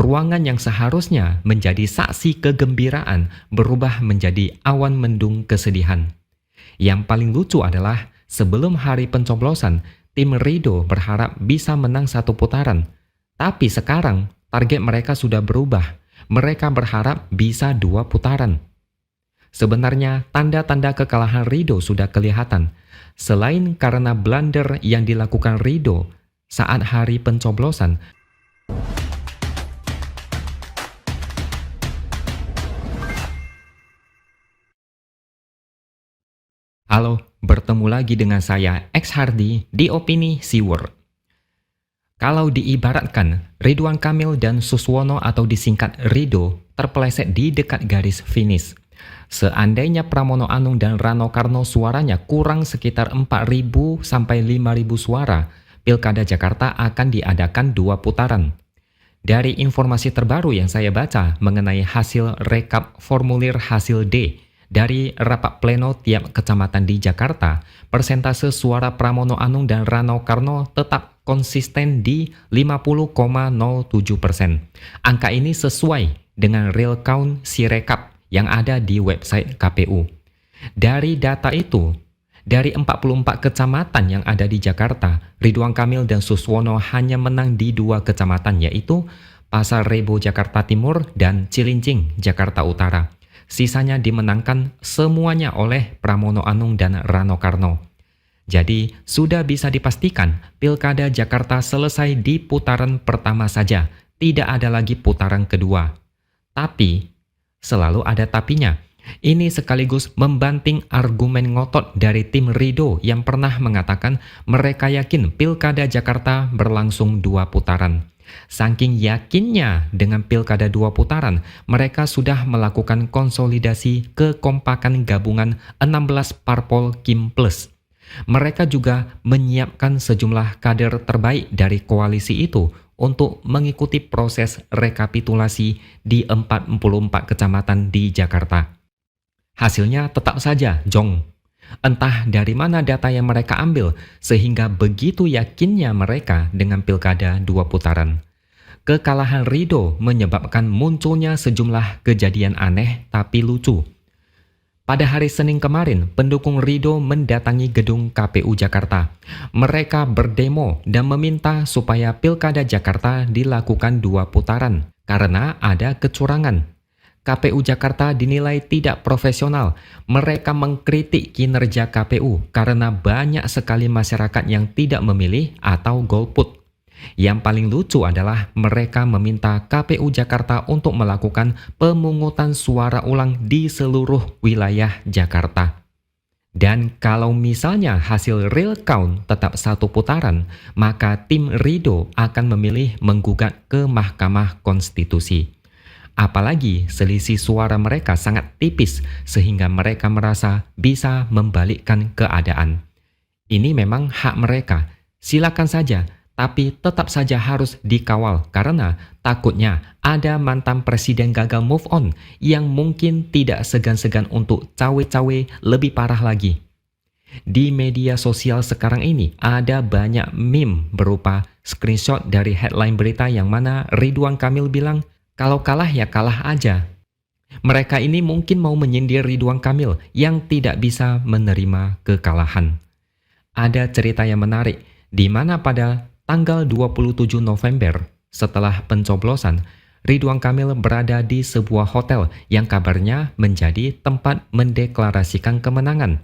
ruangan yang seharusnya menjadi saksi kegembiraan berubah menjadi awan mendung kesedihan. Yang paling lucu adalah sebelum hari pencoblosan, tim Ridho berharap bisa menang satu putaran. Tapi sekarang target mereka sudah berubah. Mereka berharap bisa 2 putaran. Sebenarnya tanda-tanda kekalahan Ridho sudah kelihatan. Selain karena blunder yang dilakukan Ridho saat hari pencoblosan, halo, bertemu lagi dengan saya, X Hardy, di Opini Siwur. Kalau diibaratkan, Ridwan Kamil dan Suswono atau disingkat Ridho terpeleset di dekat garis finish. Seandainya Pramono Anung dan Rano Karno suaranya kurang sekitar 4.000 sampai 5.000 suara, Pilkada Jakarta akan diadakan 2 putaran. Dari informasi terbaru yang saya baca mengenai hasil rekap formulir hasil D dari rapat pleno tiap kecamatan di Jakarta, persentase suara Pramono Anung dan Rano Karno tetap konsisten di 50,07%. Angka ini sesuai dengan real count Sirekap yang ada di website KPU. Dari data itu, dari 44 kecamatan yang ada di Jakarta, Ridwan Kamil dan Suswono hanya menang di 2 kecamatan, yaitu Pasar Rebo Jakarta Timur dan Cilincing Jakarta Utara. Sisanya dimenangkan semuanya oleh Pramono Anung dan Rano Karno. Jadi, sudah bisa dipastikan Pilkada Jakarta selesai di putaran pertama saja, tidak ada lagi putaran kedua. Tapi, selalu ada tapinya. Ini sekaligus membanting argumen ngotot dari tim Ridho yang pernah mengatakan mereka yakin Pilkada Jakarta berlangsung 2 putaran. Saking yakinnya dengan Pilkada 2 putaran, mereka sudah melakukan konsolidasi kekompakan gabungan 16 parpol Kim Plus. Mereka juga menyiapkan sejumlah kader terbaik dari koalisi itu untuk mengikuti proses rekapitulasi di 44 kecamatan di Jakarta. Hasilnya tetap saja jong. Entah dari mana data yang mereka ambil, sehingga begitu yakinnya mereka dengan Pilkada 2 putaran. Kekalahan Ridho menyebabkan munculnya sejumlah kejadian aneh tapi lucu. Pada hari Senin kemarin, pendukung Ridho mendatangi gedung KPU Jakarta. Mereka berdemo dan meminta supaya Pilkada Jakarta dilakukan 2 putaran karena ada kecurangan. KPU Jakarta dinilai tidak profesional. Mereka mengkritik kinerja KPU karena banyak sekali masyarakat yang tidak memilih atau golput. Yang paling lucu adalah mereka meminta KPU Jakarta untuk melakukan pemungutan suara ulang di seluruh wilayah Jakarta. Dan kalau misalnya hasil real count tetap 1 putaran, maka tim Ridho akan memilih menggugat ke Mahkamah Konstitusi. Apalagi selisih suara mereka sangat tipis sehingga mereka merasa bisa membalikkan keadaan. Ini memang hak mereka, silakan saja, tapi tetap saja harus dikawal karena takutnya ada mantan presiden gagal move on yang mungkin tidak segan-segan untuk cawe-cawe lebih parah lagi. Di media sosial sekarang ini ada banyak meme berupa screenshot dari headline berita yang mana Ridwan Kamil bilang, kalau kalah ya kalah aja. Mereka ini mungkin mau menyindir Ridwan Kamil yang tidak bisa menerima kekalahan. Ada cerita yang menarik, di mana pada tanggal 27 November, setelah pencoblosan, Ridwan Kamil berada di sebuah hotel yang kabarnya menjadi tempat mendeklarasikan kemenangan.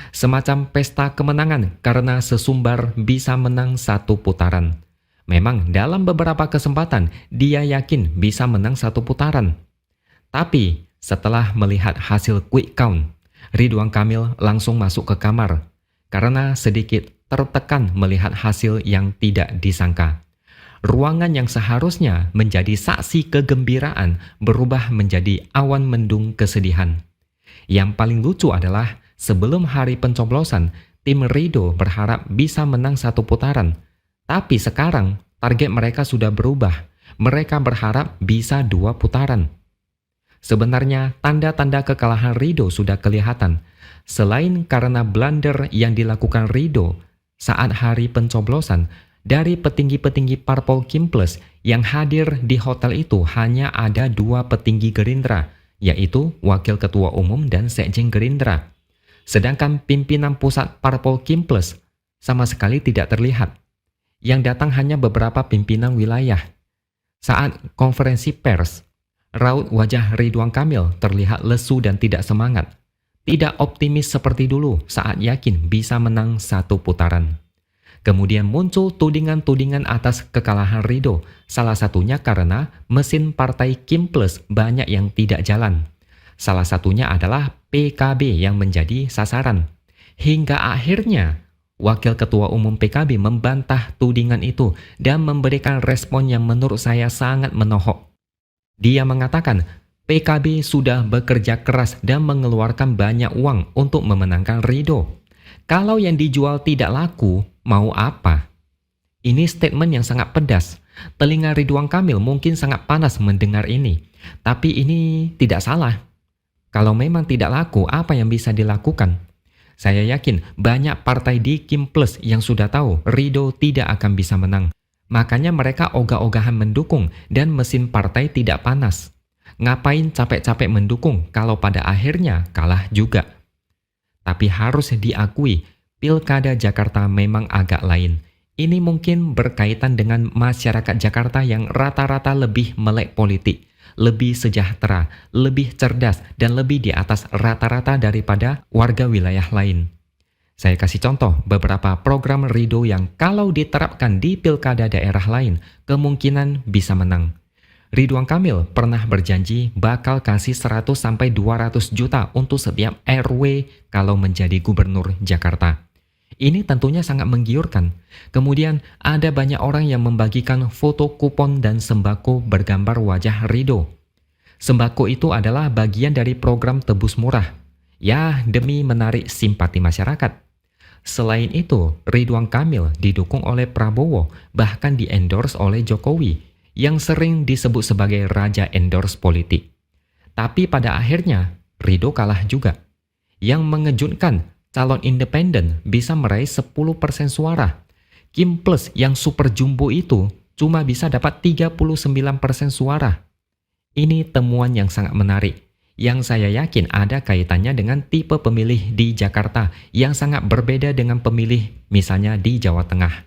Semacam pesta kemenangan karena sesumbar bisa menang 1 putaran. Memang dalam beberapa kesempatan dia yakin bisa menang 1 putaran. Tapi setelah melihat hasil quick count, Ridwan Kamil langsung masuk ke kamar karena sedikit tertekan melihat hasil yang tidak disangka. Ruangan yang seharusnya menjadi saksi kegembiraan berubah menjadi awan mendung kesedihan. Yang paling lucu adalah sebelum hari pencoblosan, tim Ridho berharap bisa menang 1 putaran. Tapi sekarang target mereka sudah berubah. Mereka berharap bisa 2 putaran. Sebenarnya tanda-tanda kekalahan Ridho sudah kelihatan. Selain karena blunder yang dilakukan Ridho saat hari pencoblosan, Dari petinggi-petinggi parpol Kim Plus yang hadir di hotel itu hanya ada 2 petinggi Gerindra, yaitu Wakil Ketua Umum dan Sekjen Gerindra. Sedangkan pimpinan pusat parpol Kim Plus sama sekali tidak terlihat. Yang datang hanya beberapa pimpinan wilayah. Saat konferensi pers, raut wajah Ridwan Kamil terlihat lesu dan tidak semangat. Tidak optimis seperti dulu saat yakin bisa menang 1 putaran. Kemudian muncul tudingan-tudingan atas kekalahan Ridho, salah satunya karena mesin partai Kim Plus banyak yang tidak jalan. Salah satunya adalah PKB yang menjadi sasaran. Hingga akhirnya, Wakil Ketua Umum PKB membantah tudingan itu dan memberikan respon yang menurut saya sangat menohok. Dia mengatakan, PKB sudah bekerja keras dan mengeluarkan banyak uang untuk memenangkan Ridho. Kalau yang dijual tidak laku, mau apa? Ini statement yang sangat pedas. Telinga Ridwan Kamil mungkin sangat panas mendengar ini. Tapi ini tidak salah. Kalau memang tidak laku, apa yang bisa dilakukan? Saya yakin banyak partai di Kim Plus yang sudah tahu Ridho tidak akan bisa menang. Makanya mereka ogah-ogahan mendukung dan mesin partai tidak panas. Ngapain capek-capek mendukung kalau pada akhirnya kalah juga? Tapi harus diakui, Pilkada Jakarta memang agak lain. Ini mungkin berkaitan dengan masyarakat Jakarta yang rata-rata lebih melek politik, lebih sejahtera, lebih cerdas, dan lebih di atas rata-rata daripada warga wilayah lain. Saya kasih contoh beberapa program Ridho yang kalau diterapkan di pilkada daerah lain, kemungkinan bisa menang. Ridwan Kamil pernah berjanji bakal kasih 100-200 juta untuk setiap RW kalau menjadi gubernur Jakarta. Ini tentunya sangat menggiurkan. Kemudian ada banyak orang yang membagikan foto kupon dan sembako bergambar wajah Ridho. Sembako itu adalah bagian dari program tebus murah. Ya, demi menarik simpati masyarakat. Selain itu, Ridwan Kamil didukung oleh Prabowo, bahkan di-endorse oleh Jokowi, yang sering disebut sebagai raja endorse politik. Tapi pada akhirnya, Ridho kalah juga. Yang mengejutkan, calon independen bisa meraih 10% suara. Kim Plus yang super jumbo itu cuma bisa dapat 39% suara. Ini temuan yang sangat menarik, yang saya yakin ada kaitannya dengan tipe pemilih di Jakarta yang sangat berbeda dengan pemilih misalnya di Jawa Tengah.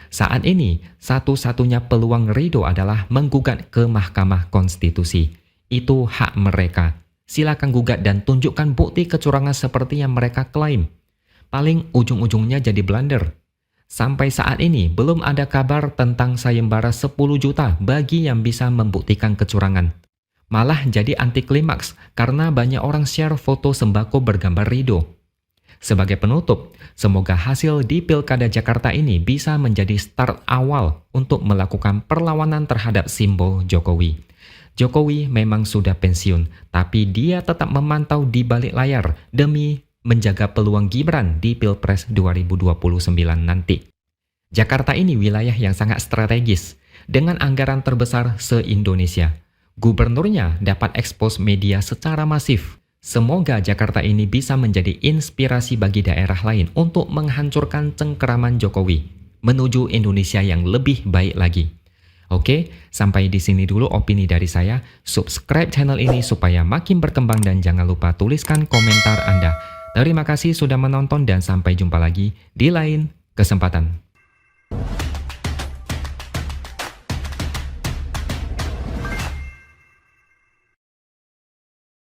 Saat ini, satu-satunya peluang Ridho adalah menggugat ke Mahkamah Konstitusi. Itu hak mereka. Silakan gugat dan tunjukkan bukti kecurangan seperti yang mereka klaim. Paling ujung-ujungnya jadi blunder. Sampai saat ini, belum ada kabar tentang sayembara 10 juta bagi yang bisa membuktikan kecurangan. Malah jadi anti klimaks karena banyak orang share foto sembako bergambar Ridho. Sebagai penutup, semoga hasil di Pilkada Jakarta ini bisa menjadi start awal untuk melakukan perlawanan terhadap simbol Jokowi. Jokowi memang sudah pensiun, tapi dia tetap memantau di balik layar demi menjaga peluang Gibran di Pilpres 2029 nanti. Jakarta ini wilayah yang sangat strategis, dengan anggaran terbesar se-Indonesia. Gubernurnya dapat ekspos media secara masif. Semoga Jakarta ini bisa menjadi inspirasi bagi daerah lain untuk menghancurkan cengkeraman Jokowi menuju Indonesia yang lebih baik lagi. Oke, sampai di sini dulu opini dari saya. Subscribe channel ini supaya makin berkembang dan jangan lupa tuliskan komentar Anda. Terima kasih sudah menonton dan sampai jumpa lagi di lain kesempatan.